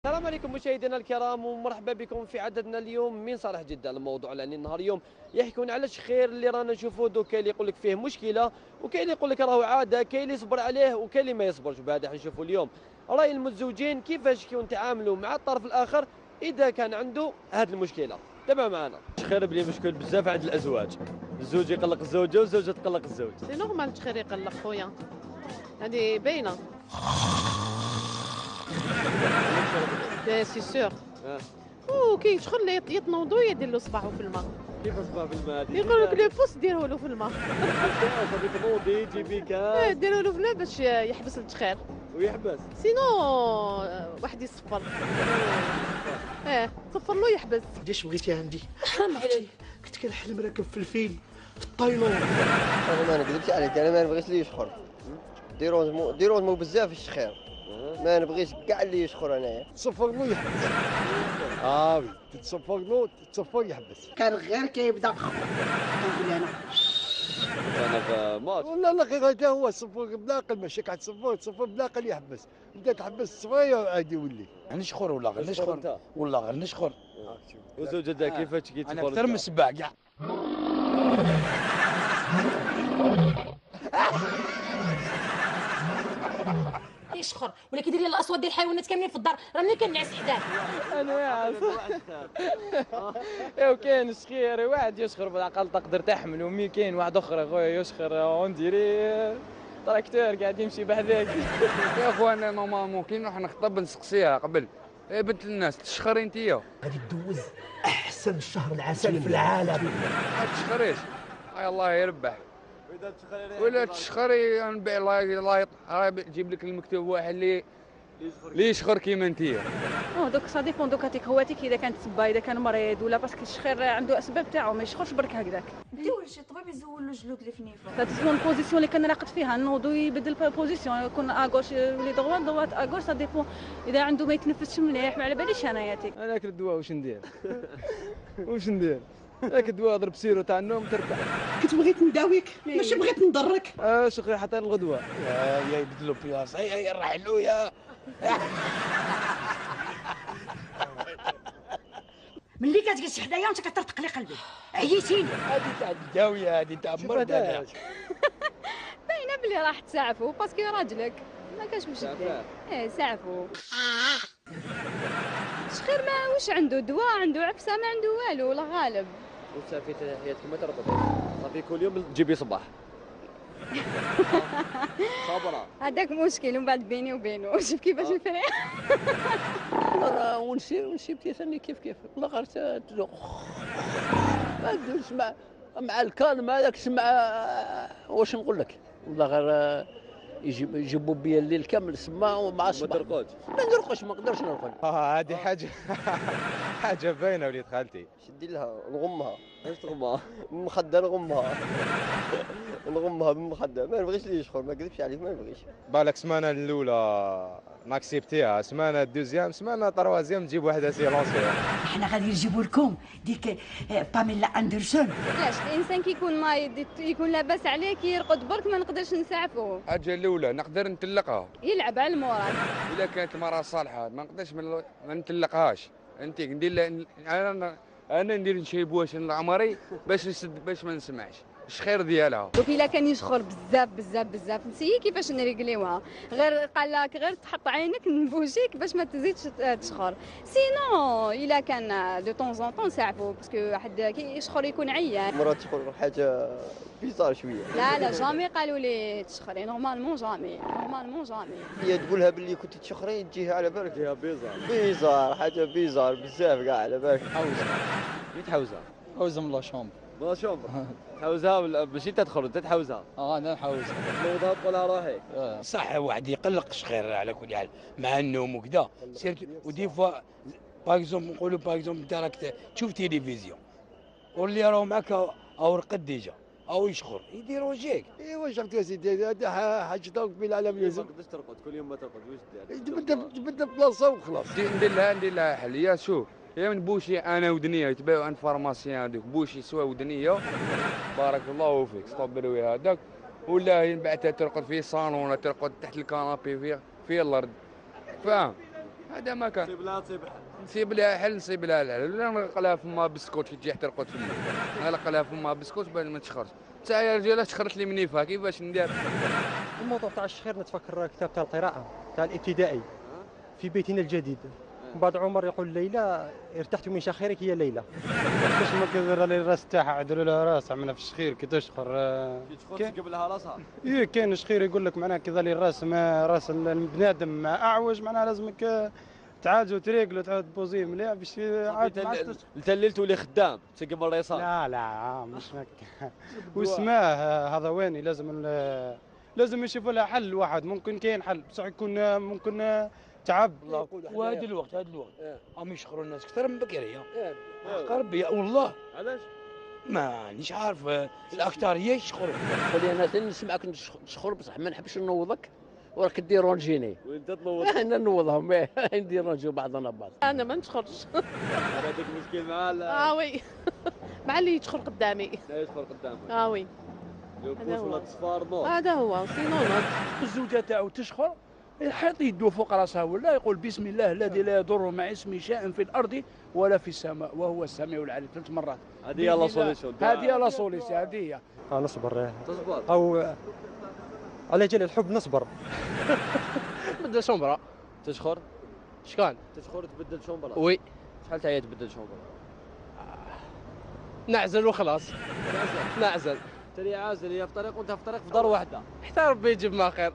السلام عليكم مشاهدينا الكرام ومرحبا بكم في عددنا اليوم من صالح جدة. الموضوع اللي النهار اليوم يحكون على الشخير اللي رانا نشوفوه دوك. كاين اللي يقول لك فيه مشكله، وكاين اللي يقول لك راهو عاده، كاين اللي يصبر عليه وكاين اللي ما يصبرش. بهذا حنشوفوا اليوم راي المتزوجين كيفاش يتعاملوا مع الطرف الاخر اذا كان عنده هذه المشكله. تابع معنا. الشخير بلي مشكل بزاف عند الازواج، الزوج يقلق الزوجه والزوجه تقلق الزوج. سي نورمال الشخير يقلق خويا، هذه باينه. سي سور. وكاين شغل اللي يتنوضوا يدير له صباعه في الماء. كيف صباح في الماء؟ يقول لك لي بوس ديره له في الماء. تنوضي تجيبي كاس ديروا له في الماء باش يحبس التشخير، ويحبس. سينو واحد يصفر. تصفر له يحبس. قداش بغيتي عندي؟ حرام عليك، كنت كنحلم راكب في الفيلم في الطايلون. انا ما نكذبش عليك، انا ما نبغيش اللي يشخر. ديروزمو بزاف الشخير، ما نبغيش كاع اللي يشخر انايا. تصفر له يحبس. وي تتصفر له تصفر يحبس. كان غير كيبدا كنقول انا في ماتش. لا غير هذا هو الصفر بلاقل، ماشي تصفر بلاقل يحبس. بدا تحبس الصفريه عادي يولي. نشخر ولا غير نشخر والله غير نشخر. وزوجتها كيفاش كيتفرج؟ انا اكثر من سباع كاع. يشخر ولا كيدير لي الاصوات ديال الحيوانات كاملين في الدار، راني كنعس حداه. انا عارف. وكاين الشخير واحد يشخر بالعقل تقدر تحمل، ومي كاين واحد اخر خويا يشخر اون ديري تراكتور قاعد يمشي بحذاك. يا اخوانا نورمالمون كي نروح نخطب نسقسيها قبل، يا بنت الناس تشخري انتيا؟ غادي تدوز احسن شهر العسل في العالم. ما تشخريش، هاي الله يربح. ولا تشخري نبيع الله يجيب لك المكتوب واحد اللي يشخر كيما انتيا. دوك سا ديبون، دوك هاتيك هواتيك اذا كانت تبا، اذا كان مريض ولا باسكو الشخير عنده اسباب تاعو، ما يشخرش برك هكذاك. نديرو شي طبيب يزول له جلود اللي في النيفه. تسمون البوزيسيون اللي كان راقد فيها، نوضو يبدل البوزيسيون، يكون اغوش يولي دوات اغوش، سا ديبون اذا عنده ما يتنفسش مليح. ما على باليش انا ياتيك. انا ناكل الدواء واش ندير؟ واش ندير؟ هاك الدواء ضرب سيرو تاع النوم ترتاح. كنت بغيت نداويك ماشي بغيت نضرك. شكرا حتى الغدوه. يا يبدلوا بلاصه، يا رحلوا يا. ملي كتجلس حدايا وانت كترتق لي قلبي، عييتيني. هذه تاع الداويه، هذه تاع مرض. باينه بلي راح تسعفو باسكو راجلك ما كاش باش دير. سعفو. شخير ما واش عنده دواء، عنده عفسه، ما عنده والو ولا غالب. وصافي حياتك ما تربطي، صافي كل يوم تجيبي صباح. صبرا هذاك مشكل، ومن بعد بيني وبينه شوف كيفاش الفرق. ونسي بتي ثاني كيف والله غير ما نديرش مع الكالم هذاك. سمع واش نقول لك، والله غير يجيبوا بيا الليل كامل سما ومع الصباح ما نرقش، ما نقدرش نرقد. هذه حاجه باينه وليد خالتي. شدي لها نغمها. اش تغمى؟ بالمخده نغمها بالمخده. ما نبغيش اللي يشخر، ما نكذبش عليك، ما نبغيش. بالك السمانه الاولى ناكسبتيها، السمانه الدوزيام، السمانه الثالثه تجيب وحده سيلونسي. احنا غادي نجيبوا لكم ديك باميلا اندرسون. علاش الانسان كيكون مريض يكون لاباس عليه كيرقد برك ما نقدرش نسعفوه. الحاجه الاولى نقدر نطلقها، يلعب على المورال. الا كانت المراه صالحه ما نقدرش ما نطلقهاش. انت ندير انا ندير نشيبوها العمري باش ما نسمعش الشخير ديالها. دوك الا كان يشخر بزاف نسيي كيفاش نريقليوها. غير قال لك غير تحط عينك نبوجيك باش ما تزيدش تشخر. سينو الا كان دو طون زون طون ساعفو، باسكو واحد كي يشخر يكون عيان. مرات تشخر حاجه بيزار شويه. لا جامي قالوا لي تشخري، نورمالمون جامي. هي تقولها باللي كنت تشخري تجيها على بالك فيها بيزار حاجه بيزار بزاف كاع على بالك. حوزه من لا شومبر. ما شومبر تحوزها ولا ماشي تدخل انت تحوزها؟ انا نحوزها. نوضها تقولها روحي. صح واحد يقلق شخير على كل حال مع النوم وكذا. ودي فوا باغ اكزومبل نقولوا باغ اكزومبل انت راك تشوف تيليفزيون واللي راهو معاك او رقد ديجا او يشخر يديروا جيك. ايوا شفت يا سيدي، هذا حاجه توك في العالم ما لازم تقدرش ترقد كل يوم، ما ترقد واش دير؟ تبدا بلاصه وخلاص. ندير لها حل. يا شوف يا من بوشي انا ودنيا يتباعوا عند فارماسيان هذوك بوشي سوا ودنيا بارك الله فيك صبروا هذاك، ولا هي من بعد ترقد في صالون ولا ترقد تحت الكنابي في الارض، فاهم؟ هذا ما كان. تصيب لها تصيب حل. نصيب لها حل نصيب لها الحل، ولا نلقى لها فما بسكوت كي تجي احترقت فما، نلقى لها فما بسكوت باش ما تشخرش. تا يا رجاله تشخرت لي منيفها كيفاش ندير؟ الموضوع تاع الشخير نتفكر كتاب تاع القراءة تاع الابتدائي في بيتنا الجديد. من بعد عمر يقول ليلى ارتحت من شخيرك يا ليلى. باش ما كيدير لي الراس تاعها عدلوا لها راس عملنا في الشخير كي تشخر. كي تشخر تقبل لها راسها. ايه كاين الشخير يقول لك معناها كي ظل الراس ما راس البنادم ما اعوج معناها لازمك تعالجوا تريقلوا تعاد بوزيه مليح باش عاد التليل تولي خدام تقبل اليسار. لا مش هكا. واسماه هذا وين لازم يشوفوا لها حل واحد. ممكن كاين حل بصح يكون ممكن تعب. وهذا الوقت هم يشخروا الناس اكثر من بكريه. قربي والله. علاش؟ مانيش عارف الاكثريه يشخروا. قول لي انا نسمعك تشخر بصح ما نحبش نوضك وراك دير رونجيني. وانت تنوض؟ انا نوضهم ندير رونجي بعضنا بعض. انا ما نشخرش. هذاك المشكل مع وي مع اللي يشخر قدامي. لا يشخر قدامك. وي هذا هو الصفار نور. هذا هو سينو نوض. الزوجه تاعو تشخر يحط يده فوق راسها ولا يقول بسم الله الذي لا يضر مع اسمه شيء في الارض ولا في السماء وهو السميع العليم 3 مرات. هذه هي لا سوليسيون. هذه هي لا سوليسيون. هذه هي. نصبر. تصبر. او على جال الحب نصبر. بدل شومبرا. تشخر؟ شكان؟ تشخر تبدل شومبرا. وي. شحال تاعي تبدل شومبرا؟ نعزل وخلاص. نعزل. تري عازل هي في طريق وانت في طريق في دار واحده. حتى ربي يجيب ما خير.